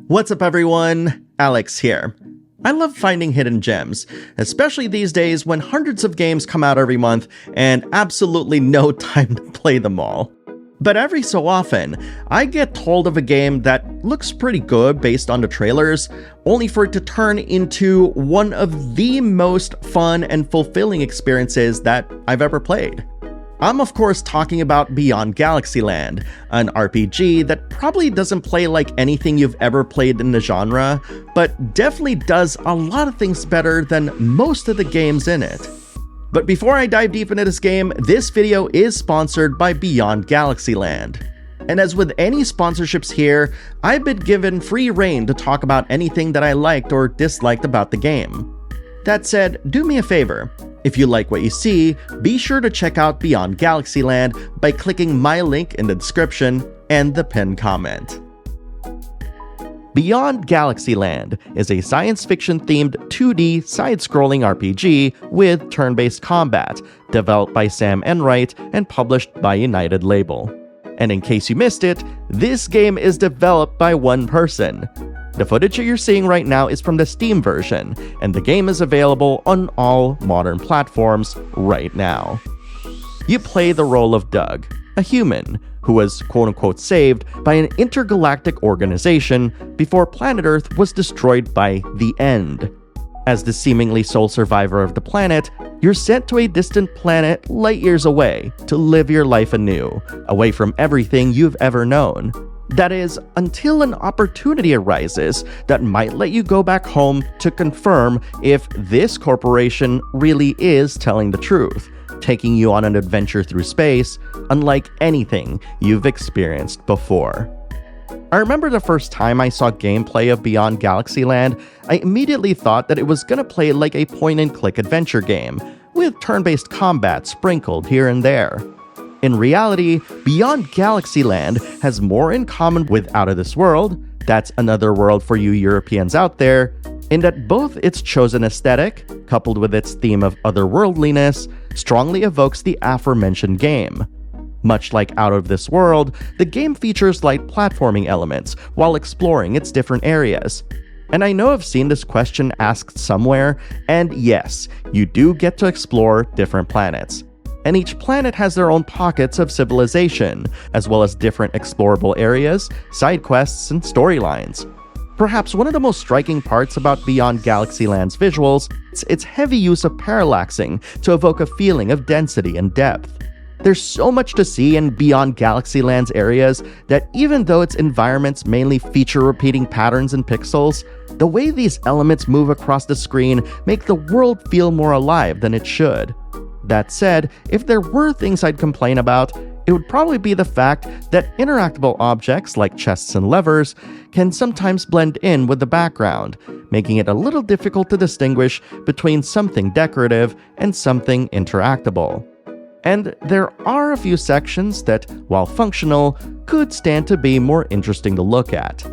What's up everyone, Alex here. I love finding hidden gems, especially these days when hundreds of games come out every month and absolutely no time to play them all. But every so often, I get told of a game that looks pretty good based on the trailers, only for it to turn into one of the most fun and fulfilling experiences that I've ever played. I'm of course talking about Beyond Galaxyland, an RPG that probably doesn't play like anything you've ever played in the genre, but definitely does a lot of things better than most of the games in it. But before I dive deep into this game, this video is sponsored by Beyond Galaxyland. And as with any sponsorships here, I've been given free reign to talk about anything that I liked or disliked about the game. That said, do me a favor. If you like what you see, be sure to check out Beyond Galaxyland by clicking my link in the description and the pinned comment. Beyond Galaxyland is a science fiction themed 2D side-scrolling RPG with turn-based combat, developed by Sam Enright and published by United Label. And in case you missed it, this game is developed by one person. The footage that you're seeing right now is from the Steam version, and the game is available on all modern platforms right now. You play the role of Doug, a human who was quote-unquote saved by an intergalactic organization before planet Earth was destroyed by the End. As the seemingly sole survivor of the planet, you're sent to a distant planet light years away to live your life anew, away from everything you've ever known. That is, until an opportunity arises that might let you go back home to confirm if this corporation really is telling the truth, taking you on an adventure through space, unlike anything you've experienced before. I remember the first time I saw gameplay of Beyond Galaxyland, I immediately thought that it was gonna play like a point-and-click adventure game, with turn-based combat sprinkled here and there. In reality, Beyond Galaxyland has more in common with Out of This World, that's another world for you Europeans out there, in that both its chosen aesthetic, coupled with its theme of otherworldliness, strongly evokes the aforementioned game. Much like Out of This World, the game features light platforming elements while exploring its different areas. And I know I've seen this question asked somewhere, and yes, you do get to explore different planets. And each planet has their own pockets of civilization, as well as different explorable areas, side quests, and storylines. Perhaps one of the most striking parts about Beyond Galaxyland's visuals is its heavy use of parallaxing to evoke a feeling of density and depth. There's so much to see in Beyond Galaxyland's areas that even though its environments mainly feature repeating patterns and pixels, the way these elements move across the screen make the world feel more alive than it should. That said, if there were things I'd complain about, it would probably be the fact that interactable objects like chests and levers can sometimes blend in with the background, making it a little difficult to distinguish between something decorative and something interactable. And there are a few sections that, while functional, could stand to be more interesting to look at.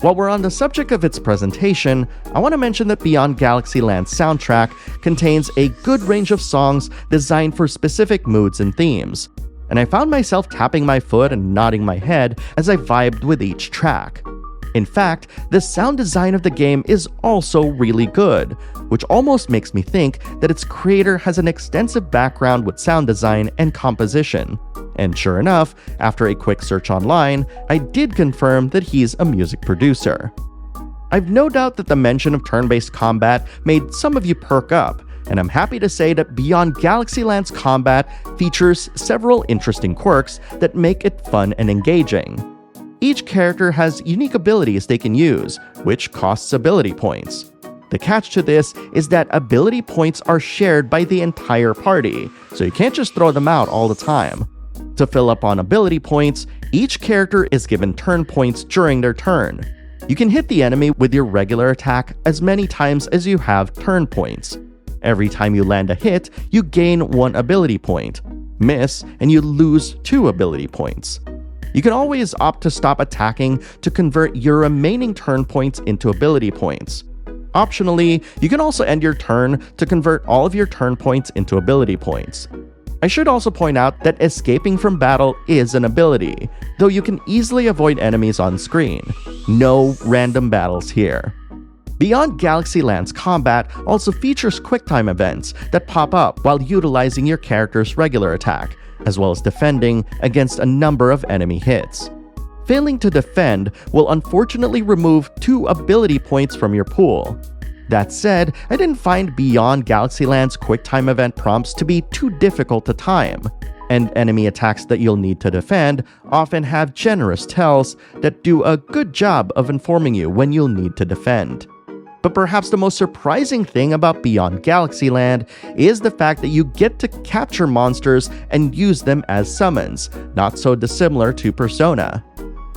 While we're on the subject of its presentation, I want to mention that Beyond Galaxyland's soundtrack contains a good range of songs designed for specific moods and themes, and I found myself tapping my foot and nodding my head as I vibed with each track. In fact, the sound design of the game is also really good, which almost makes me think that its creator has an extensive background with sound design and composition. And sure enough, after a quick search online, I did confirm that he's a music producer. I've no doubt that the mention of turn-based combat made some of you perk up, and I'm happy to say that Beyond Galaxyland's combat features several interesting quirks that make it fun and engaging. Each character has unique abilities they can use, which costs ability points. The catch to this is that ability points are shared by the entire party, so you can't just throw them out all the time. To fill up on ability points, each character is given turn points during their turn. You can hit the enemy with your regular attack as many times as you have turn points. Every time you land a hit, you gain 1 ability point. Miss, and you lose 2 ability points. You can always opt to stop attacking to convert your remaining turn points into ability points. Optionally, you can also end your turn to convert all of your turn points into ability points. I should also point out that escaping from battle is an ability, though you can easily avoid enemies on screen. No random battles here. Beyond Galaxyland's combat also features QuickTime events that pop up while utilizing your character's regular attack, as well as defending against a number of enemy hits. Failing to defend will unfortunately remove 2 ability points from your pool. That said, I didn't find Beyond Galaxyland's QuickTime event prompts to be too difficult to time, and enemy attacks that you'll need to defend often have generous tells that do a good job of informing you when you'll need to defend. But perhaps the most surprising thing about Beyond Galaxyland is the fact that you get to capture monsters and use them as summons, not so dissimilar to Persona.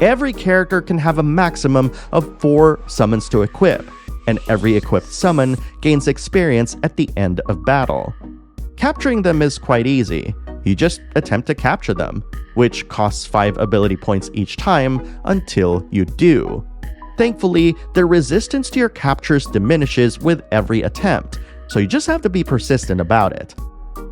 Every character can have a maximum of 4 summons to equip, and every equipped summon gains experience at the end of battle. Capturing them is quite easy. You just attempt to capture them, which costs 5 ability points each time until you do. Thankfully, their resistance to your captures diminishes with every attempt, so you just have to be persistent about it.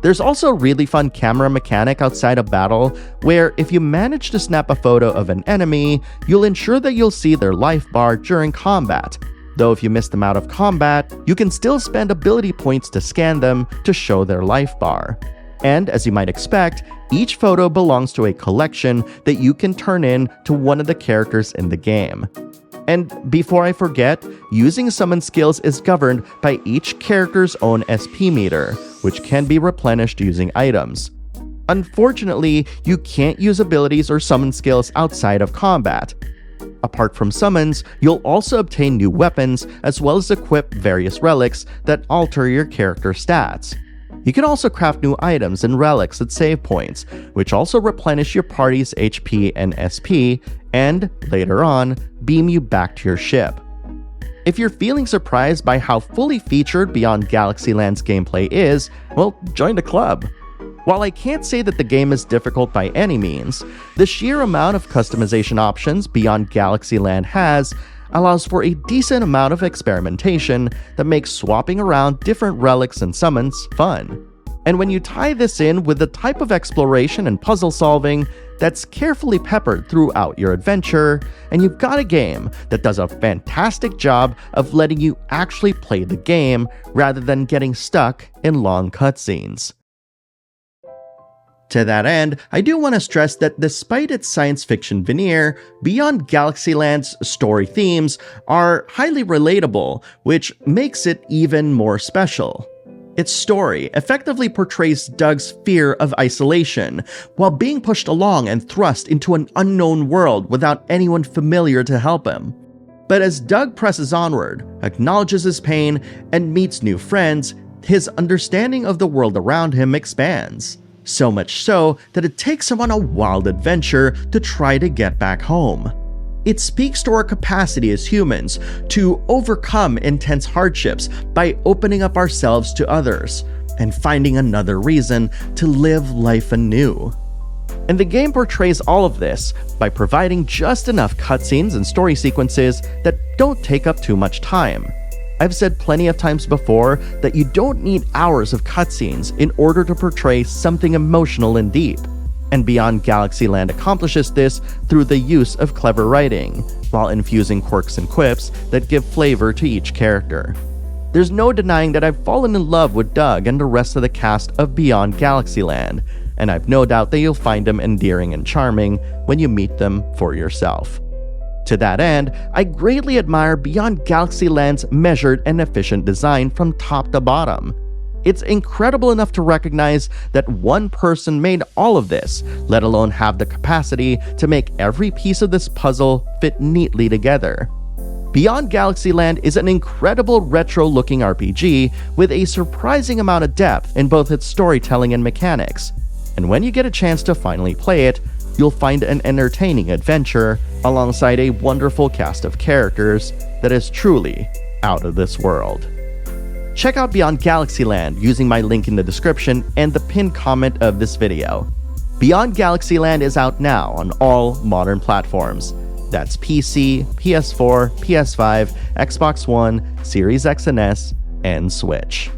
There's also a really fun camera mechanic outside of battle, where if you manage to snap a photo of an enemy, you'll ensure that you'll see their life bar during combat. Though if you miss them out of combat, you can still spend ability points to scan them to show their life bar. And as you might expect, each photo belongs to a collection that you can turn in to one of the characters in the game. And before I forget, using summon skills is governed by each character's own SP meter, which can be replenished using items. Unfortunately, you can't use abilities or summon skills outside of combat. Apart from summons, you'll also obtain new weapons as well as equip various relics that alter your character stats. You can also craft new items and relics at save points, which also replenish your party's HP and SP, and, later on, beam you back to your ship. If you're feeling surprised by how fully featured Beyond Galaxyland's gameplay is, well, join the club. While I can't say that the game is difficult by any means, the sheer amount of customization options Beyond Galaxyland has allows for a decent amount of experimentation that makes swapping around different relics and summons fun. And when you tie this in with the type of exploration and puzzle solving that's carefully peppered throughout your adventure, and you've got a game that does a fantastic job of letting you actually play the game rather than getting stuck in long cutscenes. To that end, I do want to stress that despite its science fiction veneer, Beyond Galaxyland's story themes are highly relatable, which makes it even more special. Its story effectively portrays Doug's fear of isolation, while being pushed along and thrust into an unknown world without anyone familiar to help him. But as Doug presses onward, acknowledges his pain, and meets new friends, his understanding of the world around him expands. So much so that it takes him on a wild adventure to try to get back home. It speaks to our capacity as humans to overcome intense hardships by opening up ourselves to others and finding another reason to live life anew. And the game portrays all of this by providing just enough cutscenes and story sequences that don't take up too much time. I've said plenty of times before that you don't need hours of cutscenes in order to portray something emotional and deep. And Beyond Galaxyland accomplishes this through the use of clever writing, while infusing quirks and quips that give flavor to each character. There's no denying that I've fallen in love with Doug and the rest of the cast of Beyond Galaxyland, and I've no doubt that you'll find them endearing and charming when you meet them for yourself. To that end, I greatly admire Beyond Galaxyland's measured and efficient design from top to bottom. It's incredible enough to recognize that one person made all of this, let alone have the capacity to make every piece of this puzzle fit neatly together. Beyond Galaxyland is an incredible retro-looking RPG with a surprising amount of depth in both its storytelling and mechanics. And when you get a chance to finally play it, you'll find an entertaining adventure alongside a wonderful cast of characters that is truly out of this world. Check out Beyond Galaxyland using my link in the description and the pinned comment of this video. Beyond Galaxyland is out now on all modern platforms. That's PC, PS4, PS5, Xbox One, Series X and S, and Switch.